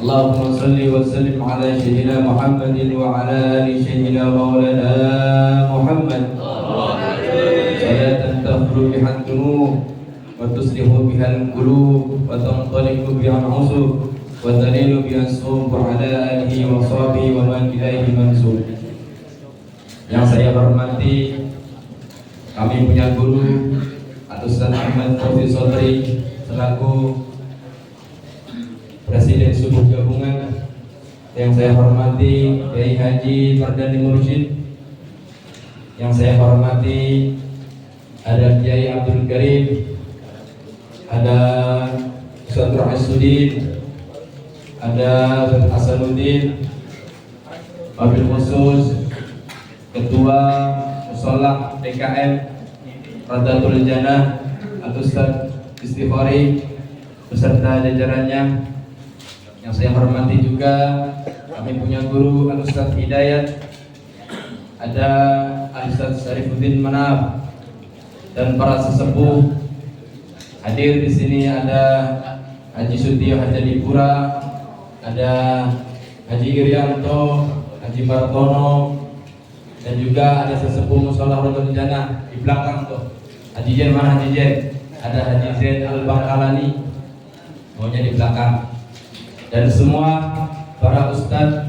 Allahumma salli wa sallim ala sayyidina Muhammadin wa ala ali sayyidina maulana Muhammad salatan takhlu bihan dunub wa tuslihu bihan qulub wa tanṭaliqu bihan usub wa talilu bihan sub wa ala alihi wa sahbihi wa man ilaihi mansub. Yang saya hormati Kami punya guru Ustaz Ahmad Fauzi Sodri selaku Presiden Subuh Gabungan, yang saya hormati Kiai Haji Mardani Mursyid, yang saya hormati ada Kiai Abdul Karim, ada Ustaz Rahisuddin, ada Ustaz Hasanuddin, wabil khusus Ketua Musolah DKM Radatul Jannah Al-Ustaz Istighfari beserta jajarannya. Yang saya hormati juga kami punya guru Al-Ustaz Hidayat, ada Al-Ustaz Syarifuddin Manaf, dan para sesepuh. Hadir di sini ada Haji Sutio Hajadipura, ada Haji Irianto, Haji Bartono, dan juga ada sesepuh Musolah Radatul Jannah di belakang tuh. Haji Jen mana Haji Jen? Ada Haji Zain Al-Bangkalani, maunya di belakang. Dan semua para ustadz,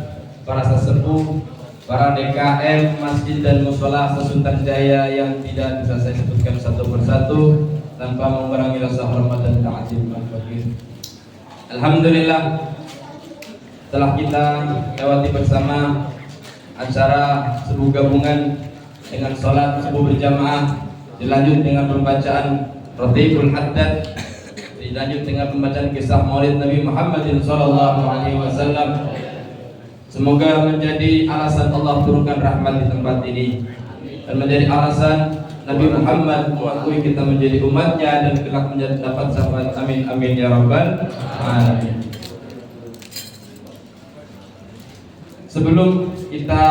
para sesepuh, para DKM, masjid dan musola Sultan Jaya yang tidak bisa saya sebutkan satu persatu tanpa mengurangi rasa hormat dan ta'zim al-fakir. Alhamdulillah, setelah kita lewati bersama acara subuh gabungan dengan sholat subuh berjamaah, dilanjut dengan pembacaan Ratibul Haddad, dilanjut dengan pembacaan kisah Maulid Nabi Muhammad SAW. Semoga menjadi alasan Allah turunkan rahmat di tempat ini dan menjadi alasan Nabi Muhammad mengakui kita menjadi umatnya dan kelak menjadi dapat syafaat. Amin amin ya rabbal alamin. Sebelum kita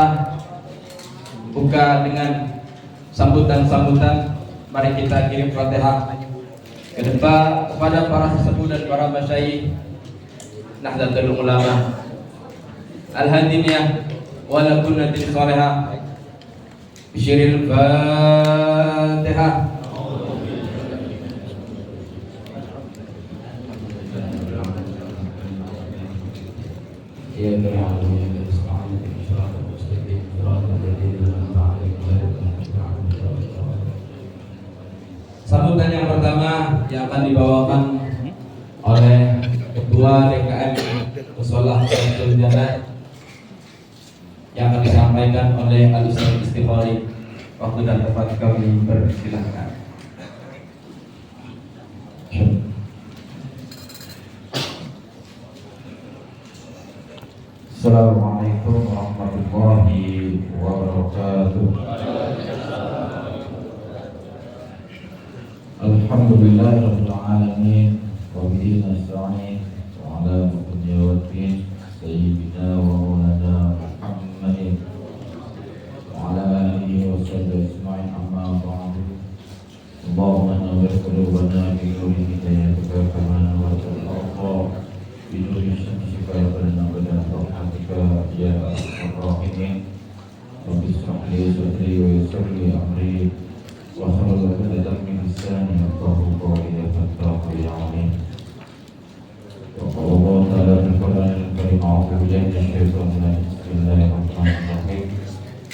buka dengan sambutan-sambutan, mari kita kirim Fatihah ke depan kepada para sesepuh dan para masyayikh Nahdlatul Ulama Al-Hadimiyah wa lakunnatin salihah. Bisyiril Fatihah. Sambutan yang pertama yang akan dibawakan oleh Ketua DKM Musolah Radatul Jannah yang akan disampaikan oleh Al-Ustaz Istighfari. Waktu dan tempat kami persilahkan. Assalamualaikum warahmatullahi wabarakatuh. Alhamdulillahirabbil alamin wa bihi nasta'in wa ala dunya waddin sayyidina wa maulana Muhammadin wa ala alihi wa sahbihi ajma'in, amma ba'du. Allahumma nawwir qulubana bi nuri hidayatika kama nawwarta al-ardha bi nuri syamsika ya badan rahmatika ya arhamar rahimin. Rabbi ishrah li sadri wa yassir li amri wa hlul 'uqdatam min lisani yafqahu qawli ya fattah ya alim. Wa qala Allah ta'ala fil Qur'anil Karim, a'udzu billahi minasy syaithanir rajim. Bismillahirrahmanirrahim.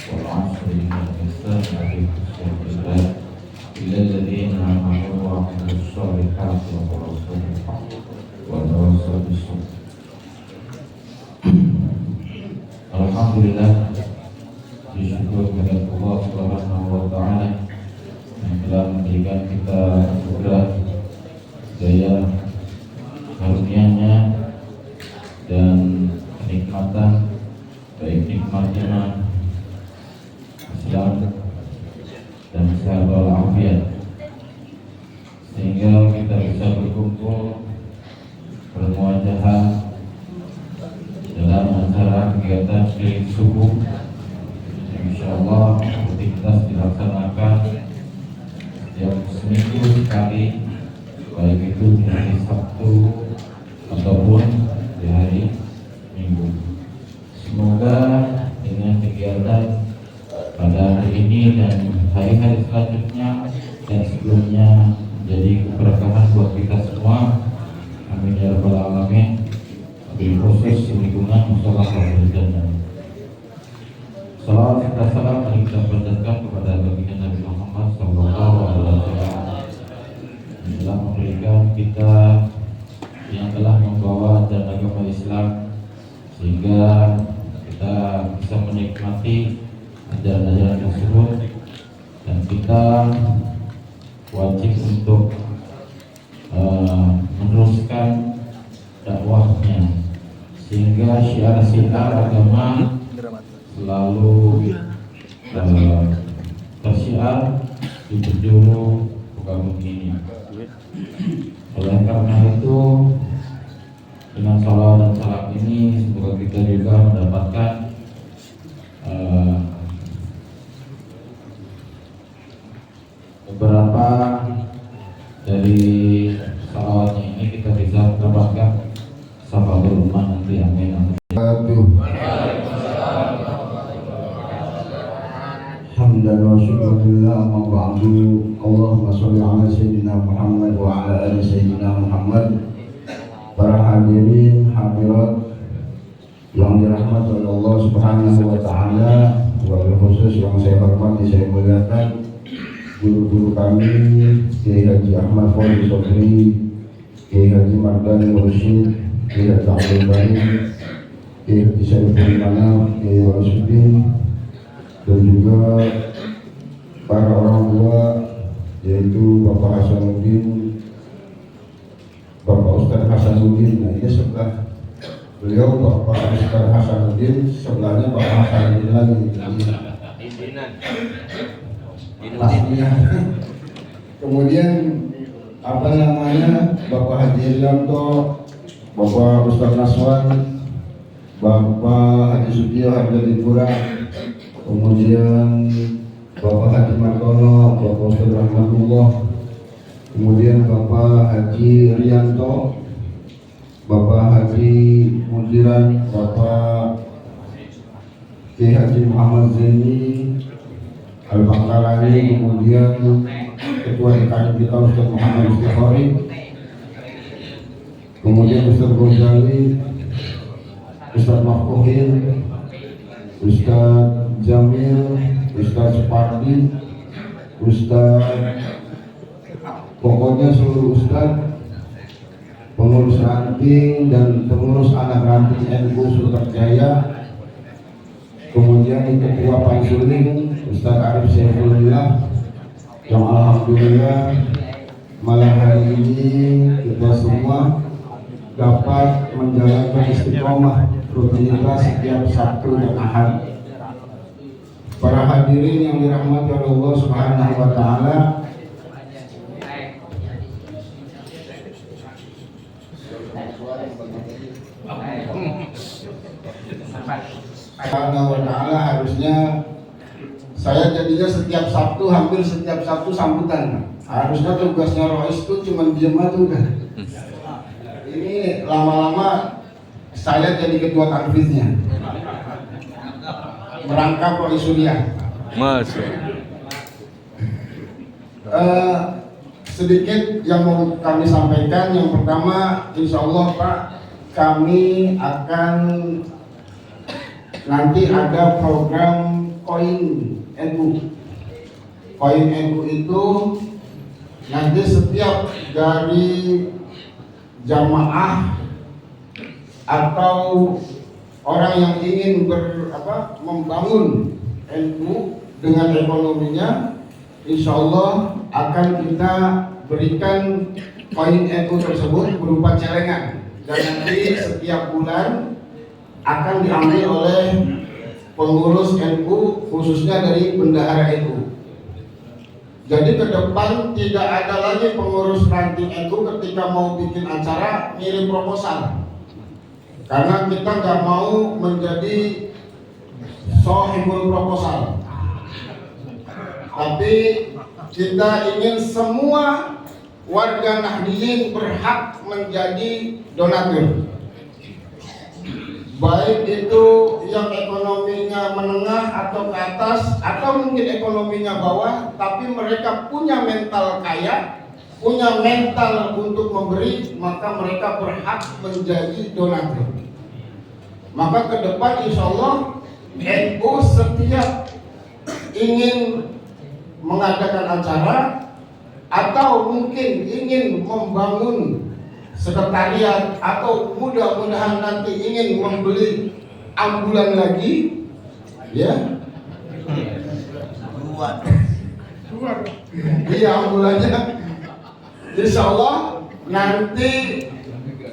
Wal 'asri innal insana lafi khusr illa alladziina aamanu wa 'amilus shalihati wa tawassaw bil haqqi wa tawassaw bis sabr. Alhamdulillah, disyukur kepada Allah Subhanahu wa ta'ala yang telah memberikan kita anugerah daya karunia-Nya dan kenikmatan, baik nikmat iman, Islam dan sehat walafiat, sehingga kita bisa berkumpul bermuajahah dalam acara kegiatan keliling subuh. Insyaallah aktivitas dilaksanakan setiap seminggu sekali, baik itu di hari Sabtu ataupun di hari Minggu. Semoga dengan kegiatan pada hari ini dan hari-hari selanjutnya dan sebelumnya menjadi keberkahan buat kita semua. Amin ya rabbal alamin. Wabil khusus di lingkungan Musolah Radatul Jannah. Salawat serta salam mari kita panjatkan kepada baginda Nabi Muhammad SAW kita yang telah membawa ajaran agama Islam sehingga kita bisa menikmati ajaran-ajaran tersebut, dan kita wajib untuk meneruskan dakwahnya sehingga syiar-syiar agama selalu tersiar di penjuru Sukabumi ini. Oleh karena itu, dengan salawat dan salam ini semoga kita juga mendapatkan beberapa dari salawatnya ini kita bisa mendapatkan sahabatul ummah nanti. Amin. Hamdan wa syukurillah ma ba'du. Allahumma sholli ala sayyidina Muhammad wa ala ali sayyidina Muhammad. Para hadirin hadirat yang dirahmati oleh Allah Subhanahu wa taala, wabil khusus yang saya hormati, saya muliakan guru-guru kami, Kiai Haji Ahmad Fauzi Sobri, Kiai Haji Mardani Mursyid, Kiai Haji Abdul Barim, Kiai Haji Saiful Manaf, Kiai Warisuddin, dan juga para orang tua, yaitu Bapak Hasanuddin, Bapak Ustadz Hasanuddin. Nah, ini sebelah beliau Bapak Ustadz Hasanuddin, sebelahnya Bapak Hasanuddin lagi. Pastinya. Kemudian apa namanya, Bapak Haji Iryanto, Bapak Ustadz Naswan, Bapak Haji Sutio Harjadipura, kemudian Bapak Haji Martono, Bapak Ustadz Rahmatullah, kemudian Bapak Haji Rianto, Bapak Haji Mudiran, Bapak Kiai Haji Muhammad Zaini Al-Bangkalani, kemudian Ketua DKM kita Ustadz Muhammad Istighfari, kemudian Ustadz Ghazali, Ustadz Mahfuhin, Ustadz Jamil, Ustadz Supardi, Ustadz, pokoknya seluruh Ustadz, pengurus ranting dan pengurus anak ranting NU Suterjaya, kemudian Ketua Pansuling Ustadz Arif Saifulillah, yang alhamdulillah malam hari ini kita semua dapat menjalankan istiqomah rutinitas setiap Sabtu dan Ahad. Para hadirin yang dirahmati oleh Allah Subhanahu wa taala, Subhanahu wa taala, harusnya saya jadinya setiap Sabtu, hampir setiap Sabtu sambutan. Harusnya tugasnya Rois itu cuma diem aja udah. Ini lama-lama saya jadi ketua tanfiznya, merangkap Rois Surya. Sedikit yang mau kami sampaikan. Yang pertama, insya Allah Pak, kami akan nanti ada program koin NU. Koin NU itu nanti setiap dari jamaah atau orang yang ingin membangun NU dengan ekonominya, insya Allah akan kita berikan koin NU tersebut berupa celengan, dan nanti setiap bulan akan diambil oleh pengurus NU, khususnya dari bendahara NU. Jadi ke depan tidak ada lagi pengurus ranting NU ketika mau bikin acara ngirim proposal, karena kita nggak mau menjadi sohibul proposal, tapi kita ingin semua warga Nahdliyin berhak menjadi donatur, baik itu yang ekonominya menengah atau ke atas, atau mungkin ekonominya bawah, tapi mereka punya mental kaya, punya mental untuk memberi, maka mereka berhak menjadi donatur. Maka ke depan insya Allah NU setiap ingin mengadakan acara atau atau mungkin ingin membangun sekretariat atau mudah-mudahan nanti ingin membeli ambulan lagi, ya. Iya, ambulannya. Insya Allah nanti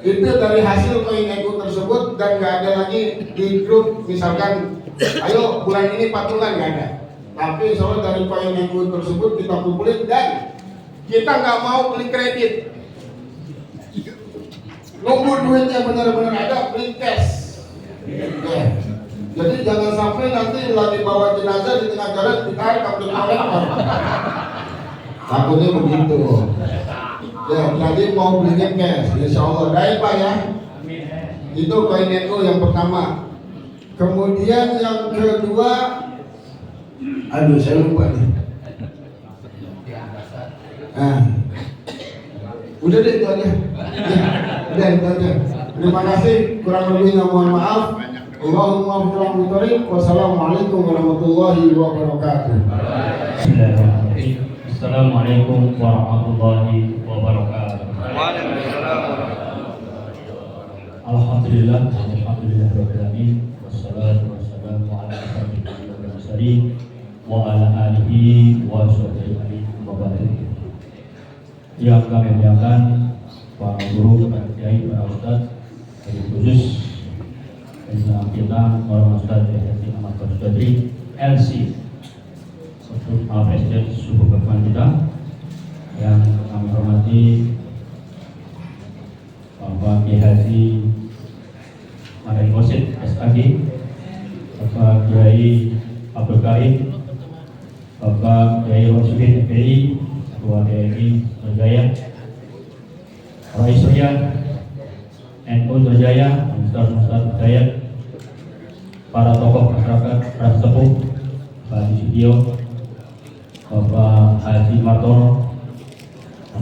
itu dari hasil koin ego tersebut, dan nggak ada lagi di grup misalkan ayo bulan ini patungan, nggak ada. Tapi insya Allah dari koin ego tersebut kita kumpulin, dan kita nggak mau beli kredit, nunggu duitnya benar-benar ada, beli cash ya. Jadi jangan sampai nanti lagi bawa jenazah di tengah jalan ditarik ambil awet, takutnya begitu. Ya, jadi mau belinya cash, insya Allah. Baik Pak ya. Itu koin ego yang pertama. Kemudian yang kedua, aduh saya lupa nih. Udah deh itu aja. Ya, udah itu aja. Terima kasih. Kurang lebihnya mohon maaf. Allahumma firman. Wassalamualaikum warahmatullahi wabarakatuh. Assalamualaikum warahmatullahi wabarakatuh. Alhamdulillah, alhamdulillahirabbil alamin. Wassalatu wassalamu ala asyrofil mursalin wa ala alihi wa sahbihi wa barik. Yang kami muliakan para guru, para kiai, para ustaz, khusus Islam kita, para ustaz Haji Ahmad Badri LC, Presiden Suku Kekuatan kita, yang kami hormati Bapak Kiai Haji Ma'arif Mursyid SAG, Bapak Kiai Abdul Karim, Bapak Kiai Rosyidin FPI, Ketua DMI Surjaya, Rais Surya, NU Surjaya, Ustaz Hidayat, para tokoh masyarakat, para sepuh, Pak Haji Sutio, Bapak Haji Martono,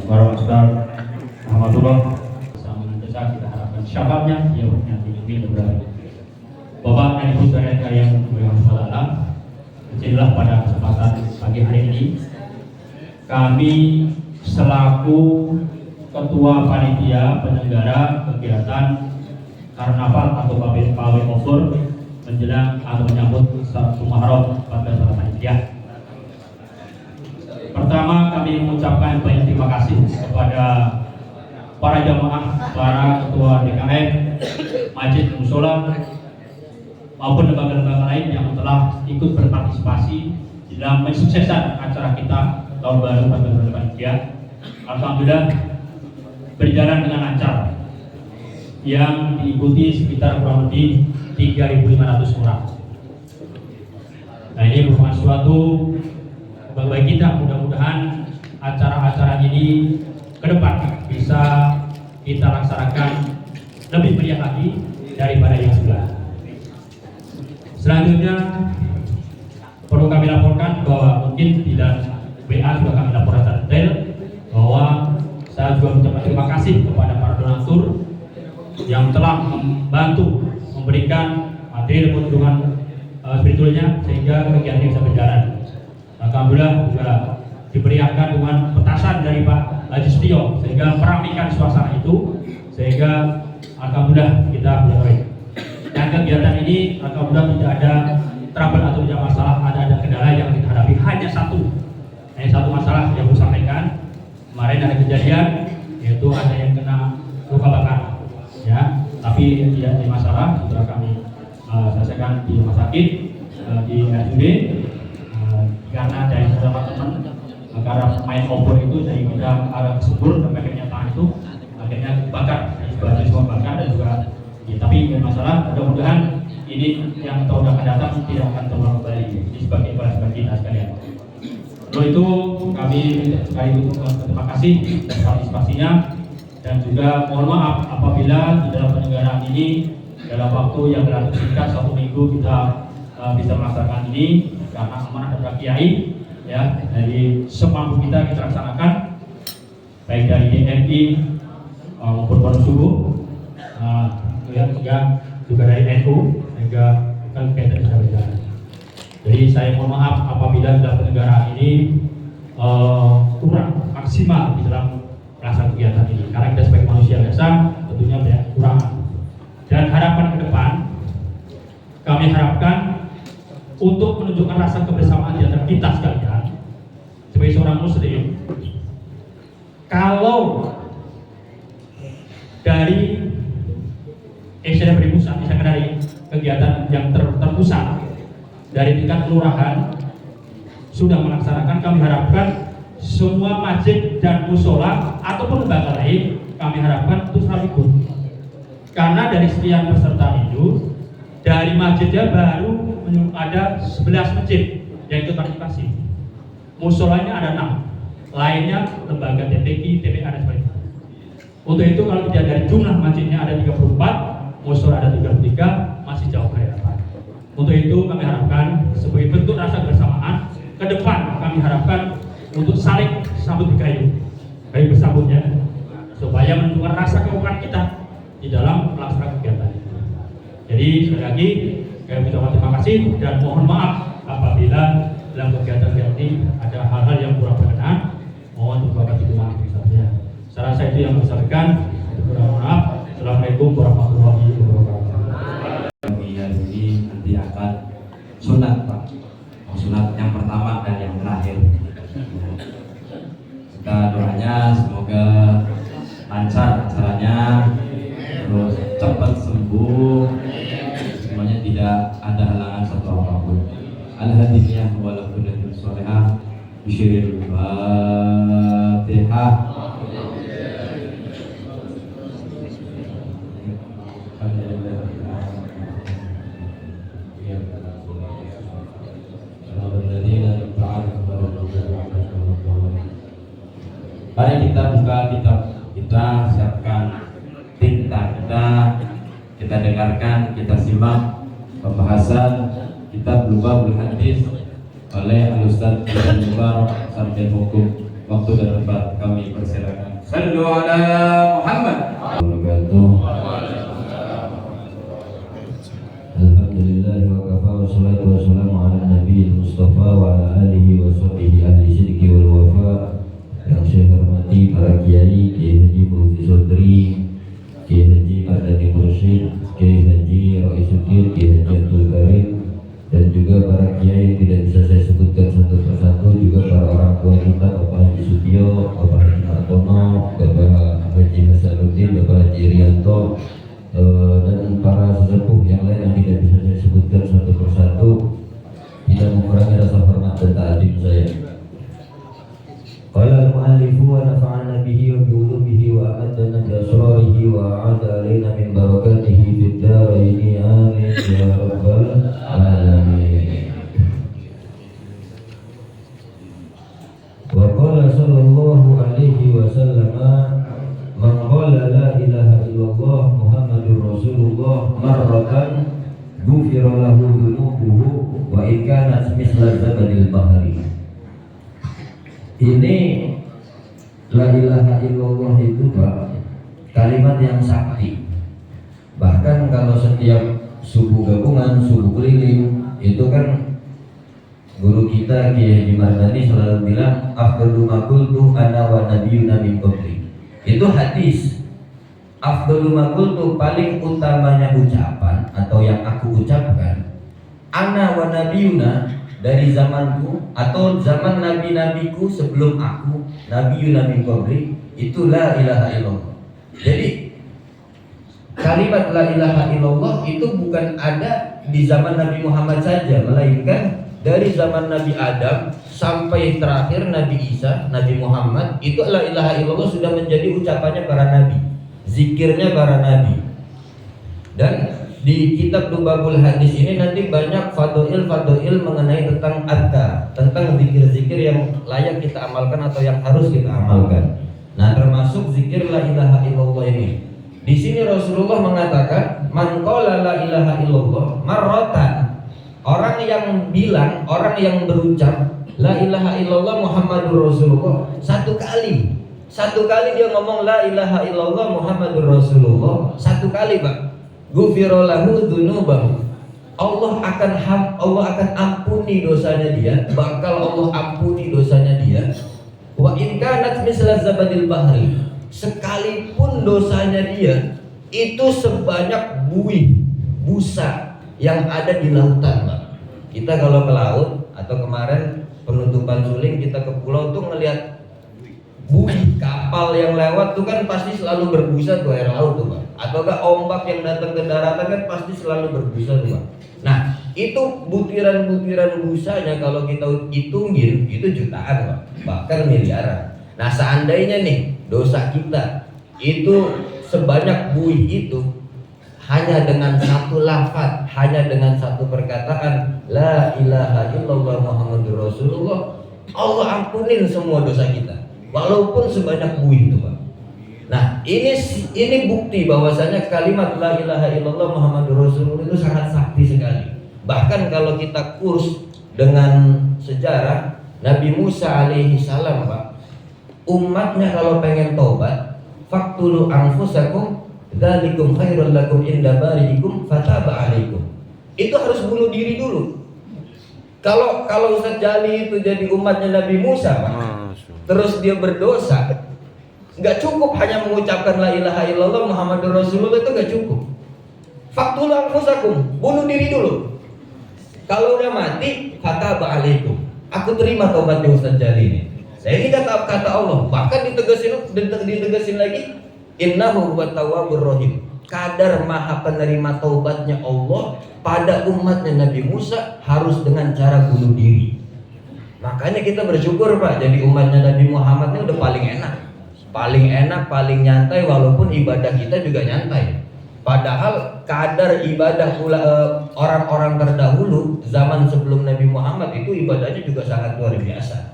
para Ustaz Muhammadullah, sama mendesak kita harapkan syababnya dia nanti lebih Bapak dan Ibu saudara yang berbahagia, kecillah pada kesempatan pagi hari ini kami selaku Ketua Panitia Penyelenggara Kegiatan Karnaval atau Pawai Obor menjelang atau menyambut 1 Muharram 1445 Hijriah. Pertama, kami mengucapkan banyak terima kasih kepada para jamaah, para ketua DKM, masjid, musola, maupun lembaga-lembaga lain yang telah ikut berpartisipasi dalam mensukseskan acara kita tahun baru 1445 Hijriah. Alhamdulillah berjalan dengan lancar, yang diikuti sekitar kurang lebih 3.500 orang. Nah, ini merupakan suatu bagi kita, mudah-mudahan acara-acara ini ke depan bisa kita laksanakan lebih meriah lagi daripada yang sudah. Selanjutnya perlu kami laporkan bahwa mungkin di dalam WA sudah kami laporkan secara detail bahwa saya juga mengucapkan terima kasih kepada para donatur yang telah membantu memberikan materi dan dukungan spiritualnya sehingga kegiatan ini bisa berjalan. Alhamdulillah juga diberikan dengan petasan dari Pak Haji Sutio sehingga meramaikan suasana itu, sehingga alhamdulillah kita berjalan. Dan kegiatan ini alhamdulillah tidak ada trouble atau tidak masalah, ada kendala yang kita hadapi, hanya satu masalah yang saya sampaikan. Kemarin ada kejadian yaitu ada yang kena luka bakar, ya, tapi tidak ada masalah, sudah kami selesaikan di rumah sakit di RSUD. Karena dari beberapa teman karena main obor itu dari kita agak kesebur sampai akhirnya tangan itu akhirnya bakar, baju semua bakar dan juga ya, tapi tidak masalah. Mudah-mudahan ini yang tahun akan datang tidak akan terulang kembali. Ini sebagai balas bagi kita sekalian. Lalu itu kami sekali terima kasih atas partisipasinya, dan juga mohon maaf apabila di dalam penyelenggaraan ini dalam waktu yang relatif singkat 1 minggu kita bisa melaksanakan ini karena amanah dari kiai, ya, dari semampu kita laksanakan baik dari DMI maupun Pondok Subuh, juga dari NU sehingga kan kita bisa berjalan. Jadi saya mohon maaf apabila dalam penyelenggaraan ini kurang maksimal di dalam pelaksanaan kegiatan ini. Karena kita sebagai manusia biasa tentunya banyak kekurangan. Dan harapan ke depan, kami harapkan untuk menunjukkan rasa kebersamaan di antara kita sekalian sebagai seorang muslim. Kalau dari Eksiden Pusat, misalkan dari kegiatan yang terpusat dari tingkat kelurahan sudah melaksanakan, kami harapkan semua masjid dan musola ataupun lembaga lain kami harapkan untuk selalu ikut. Karena dari sekian peserta itu, dari masjidnya baru ada 11 masjid yang ikut partisipasi. Musolanya ada 6, lainnya lembaga TPI, TPA dan sebagainya. Untuk itu kalau tidak dari jumlah masjidnya ada 34, musola ada 33, masih jauh dari harapan. Untuk itu kami harapkan sebagai bentuk rasa kebersamaan, ke depan kami harapkan untuk saling sambut bergayung, kayu bersambutnya, supaya menunjukkan rasa kekompakan kita di dalam melaksanakan kegiatan ini. Jadi sekali lagi kami ucapkan terima kasih dan mohon maaf apabila dalam kegiatan ini ada hal-hal yang kurang berkenan. Mohon berbakat dimaaf saja. Saya rasa itu yang saya sampaikan. Kurang maaf. Assalamualaikum warahmatullahi wabarakatuh. Ini nanti akan sunat Pak, sunat yang pertama dan yang terakhir. Kita doanya semoga lancar acaranya, terus cepat sembuh, semuanya tidak ada halangan satu apapun. Al-hadiyah walaupun solehah bisyiril Fatihah. Mari kita buka kitab kita, siapkan tinta kita dengarkan, kita simak pembahasan kitab Lubabul Hadis oleh Al-Ustaz Ibnu Mubarak sampai hukum. Waktu dan tempat kami persilakan. Sallu ala Muhammad. Alhamdulillah wa kafa wa salatu wa salamu ala nabiyil mustafa wa ala alihi wa sahbihi ahli sidqi wal wafa. Yang saya hormati para kiai, Kiai Haji Mufti Sodri, Kiai Haji Mardani Mursyid, Kiai Haji Roisuddin, Kiai Haji Abdul Karim, dan juga para kiai yang tidak bisa saya sebutkan satu persatu, juga para orang tua kita, Bapak Haji Sutio, Bapak Haji Martono, Bapak Haji Hasanuddin, Bapak Haji Rianto, dan para sesepuh yang lain yang tidak bisa saya sebutkan satu persatu, tidak mengurangi rasa hormat dan ta'zim saya. Qala al-mu'allifu wa nafa'ana bihi wa bi'ulumihi wa amadana bi asrarihi wa a'ada alaina min barakatihi fid dharaini amin ya rabbal alamin. Wa qala sallallahu alaihi wasallam man qala la ilaha illallah Muhammadur Rasulullah marratan ghufira lahu dhunubuhu wa in kanat misla zabadil bahri. Ini la ilaha illallah itu Pak, kalimat yang sakti. Bahkan kalau setiap subuh gabungan, subuh keliling, itu kan guru kita Kiai Haji Mardani selalu bilang afdalu ma qultu ana wa nabiyyuna min qabli. Itu hadis. Afdalu ma qultu, paling utamanya ucapan atau yang aku ucapkan, ana wa nabiyyuna, dari zamanku atau zaman nabi-nabiku sebelum aku, nabiyyuna min qabli, itu la ilaha illallah. Jadi kalimat la ilaha illallah itu bukan ada di zaman Nabi Muhammad saja, melainkan dari zaman Nabi Adam sampai terakhir Nabi Isa, Nabi Muhammad, itu la ilaha illallah sudah menjadi ucapannya para nabi, zikirnya para nabi. Dan di kitab Lubabul Hadis ini nanti banyak fadhil mengenai tentang adkar, tentang zikir-zikir yang layak kita amalkan atau yang harus kita amalkan. Nah, termasuk zikir la ilaha illallah ini. Di sini Rasulullah mengatakan man qala la ilaha illallah marratan. Orang yang bilang, orang yang berucap la ilaha illallah Muhammadur Rasulullah satu kali. Satu kali dia ngomong la ilaha illallah Muhammadur Rasulullah, satu kali, Pak. Ghufira lahu dzunubahu. Allah akan ampuni dosanya dia, bakal Allah ampuni dosanya dia. Wa Wa in kanat misla zabadil bahri, sekalipun dosanya dia itu sebanyak buih busa yang ada di lautan, Pak. Kita kalau ke laut atau kemarin penutupan suling kita ke pulau tuh ngelihat buih kapal yang lewat tuh kan pasti selalu berbusa tuh air laut tuh, Pak. Ataukah ombak yang datang ke daratan kan pasti selalu berbusa tuh, Pak. Nah, itu butiran-butiran busanya kalau kita hitungin itu jutaan, Pak. Bahkan miliaran. Nah, seandainya nih dosa kita itu sebanyak buih itu, hanya dengan satu lafaz, hanya dengan satu perkataan la ilaha illallah Muhammadur Rasulullah, Allah ampunin semua dosa kita walaupun sebanyak buih itu, Pak. Nah, ini bukti bahwasanya kalimat la ilaha illallah Muhammadur Rasulullah itu sangat sakti sekali. Bahkan kalau kita kurs dengan sejarah Nabi Musa alaihi salam, Pak, umatnya kalau pengen tobat, faqtulu anfusakum dzalikum khairul lakum inda bariikum fataba alaikum. Itu harus bunuh diri dulu. Kalau Ustaz Jali itu jadi umatnya Nabi Musa, Pak, terus dia berdosa, nggak cukup hanya mengucapkan la ilaha illallah Muhammadur Rasulullah, itu nggak cukup. Faqtulu anfusakum, bunuh diri dulu. Kalau udah mati, fataba alaikum, aku terima tobatnya Ustaz Jali ini. Saya ini kata Allah, bahkan ditegasin lagi, innahu huwat tawwabur rahim. Kadar maha penerima taubatnya Allah pada umatnya Nabi Musa harus dengan cara bunuh diri. Makanya kita bersyukur, Pak, jadi umatnya Nabi Muhammad ini udah paling enak, paling nyantai, walaupun ibadah kita juga nyantai. Padahal kadar ibadah orang-orang terdahulu zaman sebelum Nabi Muhammad itu ibadahnya juga sangat luar biasa.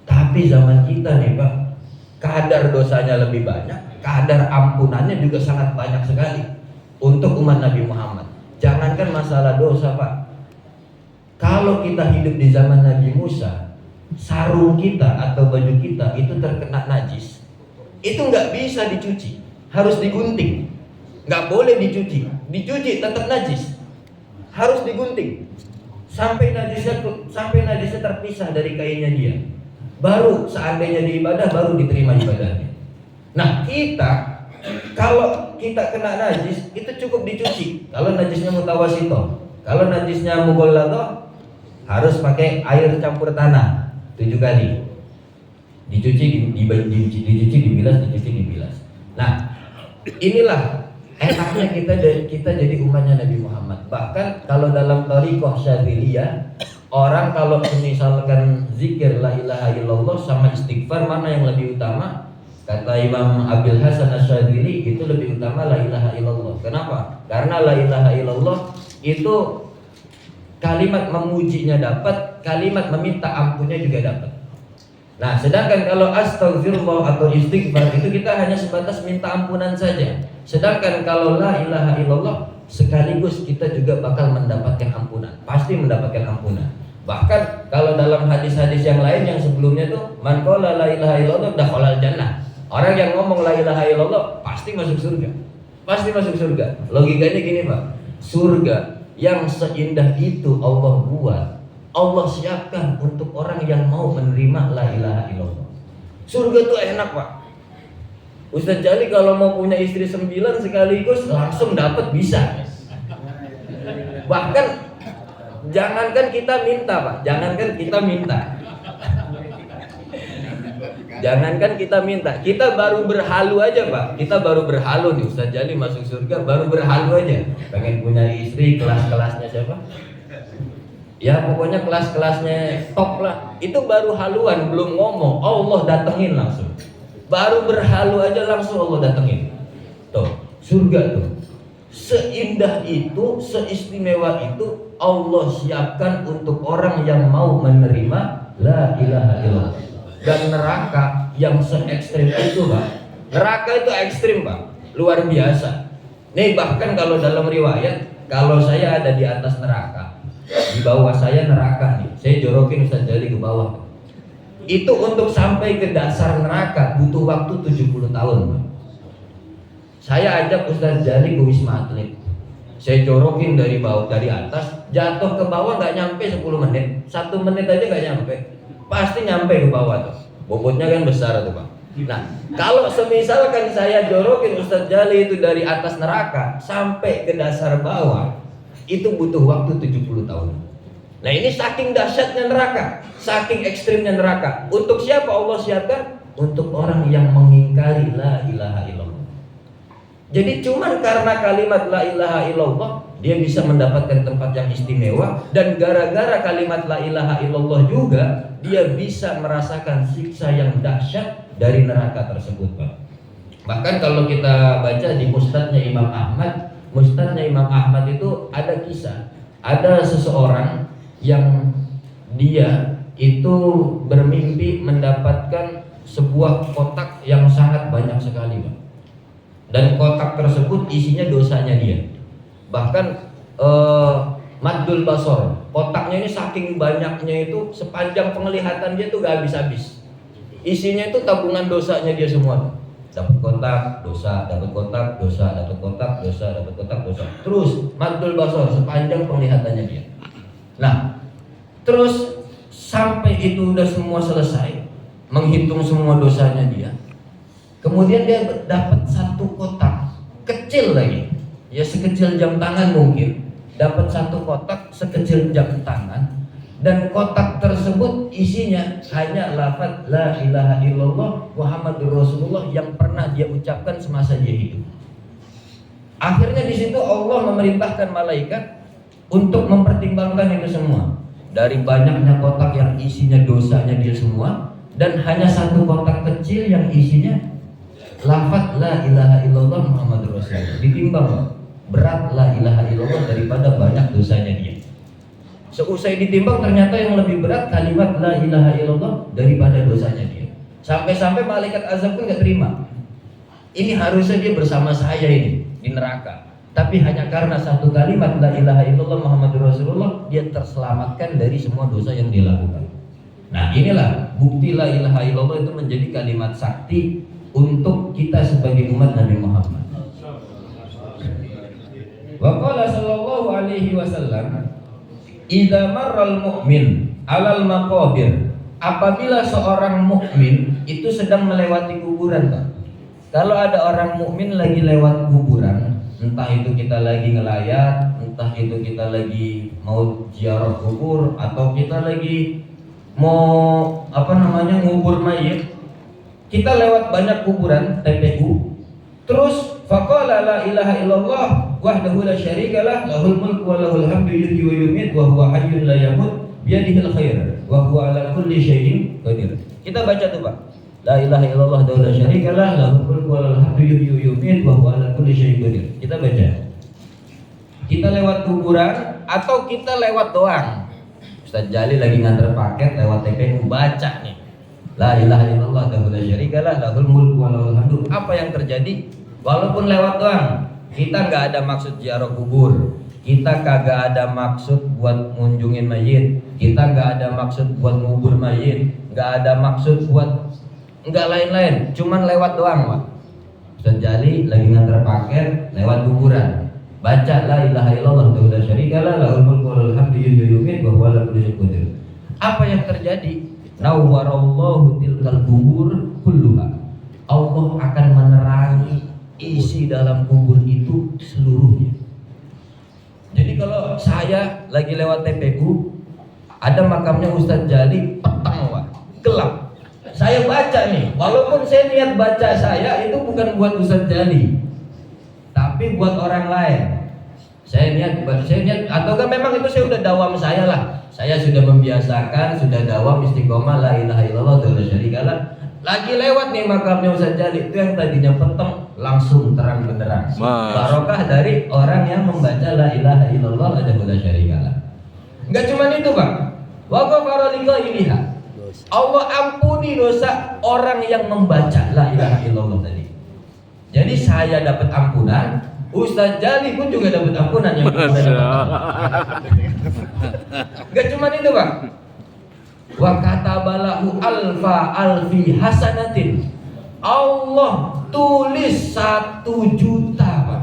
Tapi zaman kita nih, Pak, kadar dosanya lebih banyak, kadar ampunannya juga sangat banyak sekali untuk umat Nabi Muhammad. Jangankan masalah dosa, Pak, kalau kita hidup di zaman Nabi Musa, sarung kita atau baju kita itu terkena najis, itu nggak bisa dicuci, harus digunting. Nggak boleh dicuci tetap najis, harus digunting sampai najisnya terpisah dari kainnya dia. Baru seandainya diibadah, baru diterima ibadahnya. Nah, kita kalau kita kena najis itu cukup dicuci. Kalau najisnya mutawasito, kalau najisnya mughalladah harus pakai air campur tanah 7 kali. Dicuci, dibilas. Nah, inilah enaknya kita jadi umatnya Nabi Muhammad. Bahkan kalau dalam thariqah Syadziliyah, orang kalau misalkan zikir la ilaha illallah sama istighfar, mana yang lebih utama? Kata Imam Abil Hasan Asyadzili, itu lebih utama la ilaha illallah. Kenapa? Karena la ilaha illallah itu kalimat memujinya dapat, kalimat meminta ampunnya juga dapat. Nah, sedangkan kalau astagfirullah atau istighfar itu kita hanya sebatas minta ampunan saja. Sedangkan kalau la ilaha illallah sekaligus kita juga bakal mendapatkan ampunan, pasti mendapatkan ampunan. Bahkan kalau dalam hadis-hadis yang lain yang sebelumnya tuh, man qala la ilaha illallah dakhalal jannah. Orang yang ngomong la ilaha illallah pasti masuk surga. Pasti masuk surga. Logikanya gini, Pak. Surga yang seindah itu Allah buat, Allah siapkan untuk orang yang mau menerima la ilaha illallah. Surga tuh enak, Pak. Ustaz Jali kalau mau punya istri 9 sekaligus langsung dapat, bisa. Bahkan jangankan kita minta, Pak, jangankan kita minta, kita baru berhalu aja, Pak. Kita baru berhalu nih, Ustaz Jali masuk surga baru berhalu aja. Pengen punya istri kelas-kelasnya siapa? Ya pokoknya kelas-kelasnya top lah. Itu baru haluan, belum ngomong, Allah datengin langsung. Baru berhalu aja langsung Allah datengin. Tuh, surga tuh seindah itu, seistimewa itu Allah siapkan untuk orang yang mau menerima la ilaha illallah. Dan neraka yang se-ekstrim itu, Pak. Neraka itu ekstrim, Pak, luar biasa. Nih bahkan kalau dalam riwayat, kalau saya ada di atas neraka, di bawah saya neraka nih, saya jorokin Ustaz Jali ke bawah. Itu untuk sampai ke dasar neraka butuh waktu 70 tahun, Pak. Saya ajak Ustaz Jali ke Wisma Atlet, saya jorokin dari bawah, dari atas, jatuh ke bawah nggak nyampe 10 menit, 1 menit aja nggak nyampe, pasti nyampe ke bawah tuh. bobotnya kan besar tuh Pak. Nah, kalau semisalkan saya jorokin Ustadz Jali itu dari atas neraka sampai ke dasar bawah, itu butuh waktu 70 tahun. Nah, ini saking dahsyatnya neraka, saking ekstrimnya neraka. Untuk siapa Allah siapkan? Untuk orang yang mengingkari la ilaha illallah. Jadi cuman karena kalimat la ilaha illallah dia bisa mendapatkan tempat yang istimewa, dan gara-gara kalimat la ilaha illallah juga dia bisa merasakan siksa yang dahsyat dari neraka tersebut, Pak. Bahkan kalau kita baca di Musnadnya Imam Ahmad itu ada kisah, ada seseorang yang dia itu bermimpi mendapatkan sebuah kotak yang sangat banyak sekali, Pak. Dan kotak tersebut isinya dosanya dia. Bahkan maddul basor, kotaknya ini saking banyaknya itu sepanjang penglihatan dia tuh gak habis-habis. Isinya itu tabungan dosanya dia semua. Dapat kotak, dosa, dapat kotak, dosa, dapat kotak, dosa, dapat kotak, dosa. Terus maddul basor sepanjang penglihatannya dia. Nah, terus sampai itu udah semua selesai, menghitung semua dosanya dia. Kemudian dia dapat satu kotak kecil lagi, ya sekecil jam tangan mungkin. Dapat satu kotak sekecil jam tangan, dan kotak tersebut isinya hanya lafaz la ilaha illallah Muhammadur Rasulullah yang pernah dia ucapkan semasa dia hidup. Akhirnya di situ Allah memerintahkan malaikat untuk mempertimbangkan itu semua. Dari banyaknya kotak yang isinya dosanya dia semua, dan hanya satu kotak kecil yang isinya lafaz la ilaha illallah Muhammadur Rasulullah. Ditimbang berat la ilaha illallah daripada banyak dosanya dia. Seusai ditimbang ternyata yang lebih berat kalimat la ilaha illallah daripada dosanya dia. Sampai-sampai malaikat azab pun gak terima. Ini harusnya dia bersama saya ini di neraka, tapi hanya karena satu kalimat la ilaha illallah Muhammadur Rasulullah dia terselamatkan dari semua dosa yang dia lakukan. Nah, inilah bukti la ilaha illallah itu menjadi kalimat sakti untuk kita sebagai umat Nabi Muhammad. Wa qala sallallahu alaihi wasallam, idza marral mu'min 'alal maqabir, apabila seorang mukmin itu sedang melewati kuburan, Pak. Kalau ada orang mukmin lagi lewat kuburan, entah itu kita lagi ngelayat, entah itu kita lagi mau ziarah kubur, atau kita lagi mau ngubur mayit, kita lewat banyak kuburan TPU, terus faqala la ilaha illallah wahdahu la syarikalah lahul mulku wa lahul hamdu yuhyi wa yumiit wa huwa hayyun la yamut biyadihil khair wa huwa ala kulli syai'in qadir. Kita baca tuh, Pak. La ilaha illallah wahdahu la syarikalah lahul mulku wa lahul hamdu yuhyi wa yumiit wa huwa ala kulli syai'in qadir. Kita baca. Kita lewat kuburan atau kita lewat doang. Ustaz Jali lagi nganter paket lewat TPU, baca nih la ilaha illallah wahdahu la syarikalah lahul mulku wa lahul hamdu. Apa yang terjadi? Walaupun lewat doang, kita nggak ada maksud ziarah kubur, kita kagak ada maksud buat ngunjungin mayit, kita nggak ada maksud buat ngubur mayit, nggak ada maksud buat nggak lain-lain, cuman lewat doang, Pak. Ustaz Jali lagi ngantar paket lewat kuburan, baca la ilaha illallah wahdahu la syarikalah lahul mulku wa lahul hamdu yuhyi wa yumiit wa huwa ala kulli syai'in qadir. Apa yang terjadi? Nawwarallahu tilkal kubur kulluha. Allah akan menerangi isi dalam kubur itu seluruhnya. Jadi kalau saya lagi lewat TPU, ada makamnya Ustadz Jali, petang, Pak, gelap. Saya baca nih, walaupun saya niat baca saya itu bukan buat Ustadz Jali, tapi buat orang lain. Saya niat, ataukah memang itu saya udah dawam saya lah. Saya sudah membiasakan, sudah dawam istiqomah la ilaha illallah wa la syarikalah. Lagi lewat nih makamnya Ustadz Jali, itu yang tadinya peteng langsung terang benderang. Barokah dari orang yang membaca la ilaha illallah wahdahu la syarikalah. Enggak cuma itu, Pak. Wa ghafara li ghairiha. Allah ampuni dosa orang yang membaca la ilaha illallah tadi. Jadi saya dapat ampunan, Ustadz Jali pun juga dapat ampunan yang enggak cuma itu, Pak. Wa katabalahu alfi hasanatin. Allah tulis 1 juta, Pak.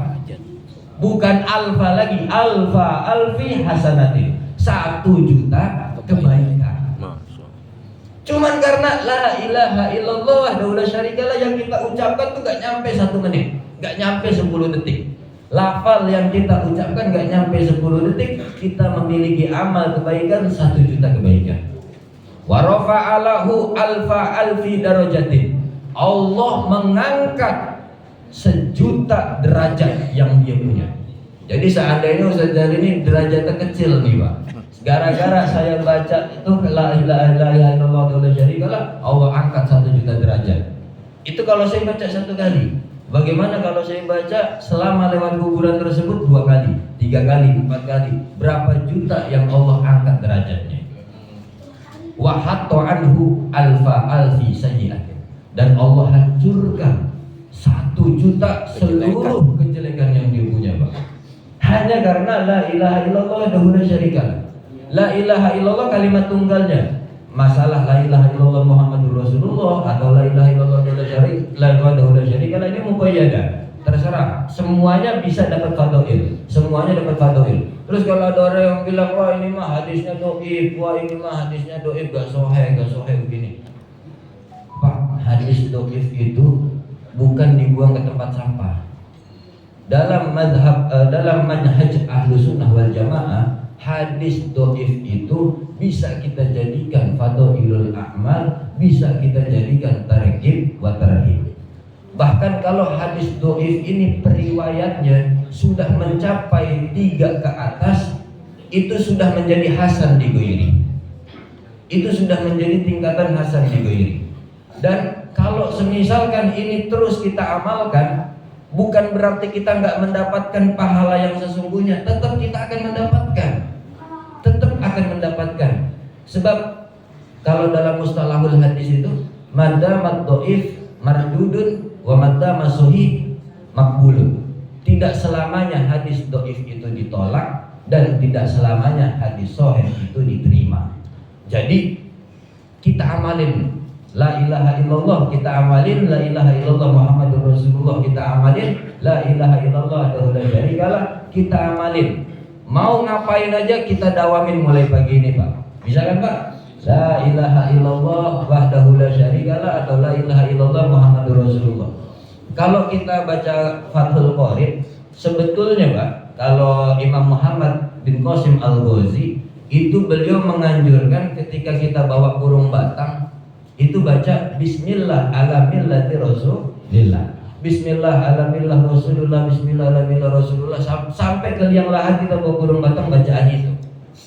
Bukan alfa lagi, alfi hasanatin. 1 juta kebaikan. Cuman karena la ilaha illallah wahdahu la syarikalah yang kita ucapkan tuh gak nyampe 1 menit, gak nyampe 10 detik. Lafal yang kita ucapkan gak nyampe 10 detik, kita memiliki amal kebaikan 1 juta kebaikan. Wa rafa'alahu alfa alfi darajatin. Allah mengangkat 1 juta derajat yang dia punya. Jadi seandainya Ustaz Jalil ini derajatnya kecil nih Pak, gara-gara saya baca itu la ilaha illallah wa la syarikalah, Allah angkat 1 juta derajat. Itu kalau saya baca 1 kali. Bagaimana kalau saya baca selama lewat kuburan tersebut 2 kali, 3 kali, 4 kali? Berapa juta yang Allah angkat derajatnya? Wa hatta anhu alfa alfi sayyi'atin. Dan Allah hancurkan 1 juta seluruh kejelekan yang dia punya Pak. Hanya karena la ilaha illallah wahdahu la syarikalah. La ilaha illallah kalimat tunggalnya. Masalah la ilaha illallah Muhammadur Rasulullah atau la ilaha illallah wahdahu la syarikalah ini muqayyadah. Terserah, semuanya bisa dapat fadhil. Semuanya dapat fadhil. Terus kalau ada orang yang bilang wah ini mah hadisnya dhaif, wah ini mah hadisnya dhaif, gak sahih begini. Pak, hadis dhaif itu bukan dibuang ke tempat sampah. Dalam manhaj Ahlus Sunnah wal Jamaah, hadis dhaif itu bisa kita jadikan fadhailul a'mal, bisa kita jadikan targhib wa tarhib. Bahkan kalau hadis dhaif ini periwayatnya sudah mencapai 3 ke atas, itu sudah menjadi hasan di ghairi. Itu sudah menjadi tingkatan hasan di ghairi. Dan kalau semisalkan ini terus kita amalkan, bukan berarti kita nggak mendapatkan pahala yang sesungguhnya, tetap kita akan mendapatkan. Tetap akan mendapatkan. Sebab kalau dalam mustalahul hadis itu madamat dhaif mardudun wa madamat sahih makbulun. Tidak selamanya hadis dhaif itu ditolak dan tidak selamanya hadis sahih itu diterima. Jadi kita amalin la ilaha illallah, kita amalin la ilaha illallah Muhammadur Rasulullah, kita amalin la ilaha illallah wahdahu la syarikalah, kita amalin. Mau ngapain aja kita dawamin mulai pagi ini Pak. Bisa kan Pak? La ilaha illallah wahdahu la syarikalah atau la ilaha illallah Muhammadur Rasulullah. Kalau kita baca Fathul Qorib, sebetulnya Pak, kalau Imam Muhammad bin Qasim Al-Ghazi itu beliau menganjurkan ketika kita bawa kurung batang itu baca Bismillah ala millati Rasulillah, Bismillah ala millah Rasulullah, Bismillah ala millah Rasulullah, sampai ke liang lahat kita bawa kurung batang bacaan itu.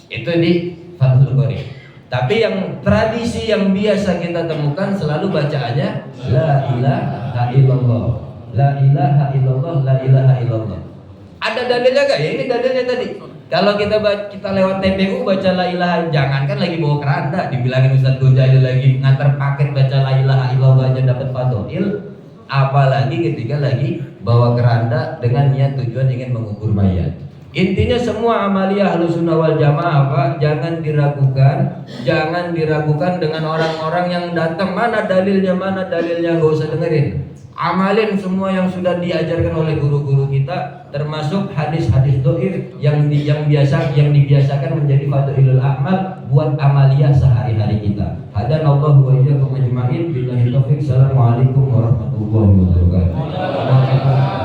Itu di Fathul Qorib. Tapi yang tradisi yang biasa kita temukan selalu bacaannya la ilaha illallah, la ilaha illallah, la ilaha illallah. Ada dalilnya gak? Ya ini dalilnya tadi. Kalau kita lewat TPU baca la ilaha, jangankan lagi bawa keranda, dibilangin Ustaz Gonjali lagi ngantar paket baca la ilaha illallah aja dapat fadhil, apalagi ketika lagi bawa keranda dengan niat tujuan ingin mengubur mayat. Intinya semua amaliyah Ahlus Sunnah wal Jamaah Pak, jangan diragukan dengan orang-orang yang datang mana dalilnya, gak usah dengerin. Amalin semua yang sudah diajarkan oleh guru-guru kita, termasuk hadis-hadis dhaif yang dibiasakan menjadi fadhilul a'mal buat amaliyah sehari-hari kita. Hadanallahu wa iyyakum ajma'in. Billahi taufik. Assalamualaikum warahmatullahi wabarakatuh.